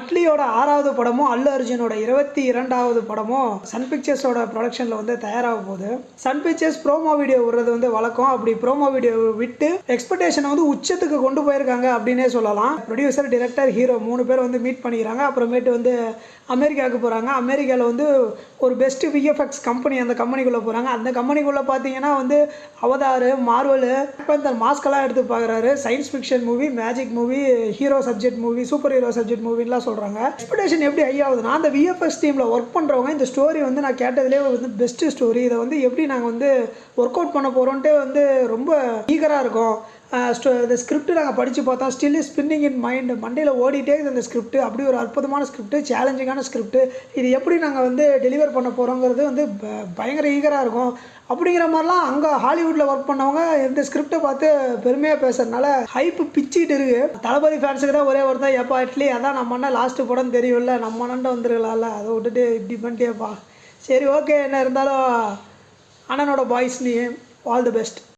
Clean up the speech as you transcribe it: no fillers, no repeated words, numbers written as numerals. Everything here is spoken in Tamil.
அட்லியோட 6வது படமும் அல்லு அர்ஜுனோட 22வது படமும் சன் பிக்சர்ஸோட ப்ரொடக்ஷனில் வந்து தயாராக போகுது. சன் பிக்சர்ஸ் ப்ரோமோ வீடியோ விடுறது வந்து வழக்கம். அப்படி ப்ரோமோ வீடியோ விட்டு எக்ஸ்பெக்டேஷனை வந்து உச்சத்துக்கு கொண்டு போயிருக்காங்க அப்படின்னே சொல்லலாம். ப்ரொடியூசர், டிரெக்டர், ஹீரோ 3 பேர் வந்து மீட் பண்ணிக்கிறாங்க. அப்புறமேட்டு வந்து அமெரிக்காவுக்கு போகிறாங்க. அமெரிக்காவில் வந்து ஒரு பெஸ்ட்டு விஎஃப்எக்ஸ் கம்பெனி, அந்த கம்பெனிக்குள்ளே போகிறாங்க. அந்த கம்பெனிக்குள்ளே பார்த்தீங்கன்னா வந்து அவதார், மார்வல், இந்த மாஸ்கெல்லாம் எடுத்து பார்க்குறாரு. Science fiction movie, magic movie, hero subject movie, super hero subject மூவின்லாம் சொல்கிறாங்க. எக்ஸ்பெக்டேஷன் எப்படி ஹை ஆகுதுன்னா, அந்த விஎஃப்எக்ஸ் டீமில் ஒர்க் பண்ணுறவங்க இந்த ஸ்டோரி வந்து நான் கேட்டதுலேயே வந்து பெஸ்ட்டு ஸ்டோரி, இதை வந்து எப்படி நாங்கள் வந்து ஒர்க் அவுட் பண்ண போகிறோன்ட்டு வந்து ரொம்ப ஈகராக இருக்கும். இந்த ஸ்கிரிப்ட் நாங்கள் படித்து பார்த்தோம். Still is spinning in mind, மண்டையில் ஓடிட்டே இருக்குது இந்த ஸ்கிரிப்ட். அப்படி ஒரு அற்புதமான ஸ்கிரிப்ட், சேலஞ்சிங்கான ஸ்கிரிப்ட். இது எப்படி நாங்கள் வந்து டெலிவர் பண்ண போகிறோங்கிறது வந்து பயங்கர ஈகராக இருக்கும் அப்படிங்கிற மாதிரிலாம் அங்கே ஹாலிவுட்டில் ஒர்க் பண்ணவங்க இந்த ஸ்கிரிப்டை பார்த்து பெருமையாக பேசுறதுனால ஹைப்பு பிச்சுக்கிட்டு இருக்கு. தளபதி ஃபேன்ஸுக்கு தான் ஒரே ஒருத்தர், எப்பா இட்லி அதான் நம்ம அண்ணன் லாஸ்ட்டு படம் தெரியும்ல, நம்ம அண்ணன் வந்துருக்கலாம்ல, அதை விட்டுட்டு இப்படி பண்ணிட்டேப்பா. சரி, ஓகே, என்ன இருந்தாலும் அண்ணனோட பாய்ஸ், நீ ஆல் தி பெஸ்ட்.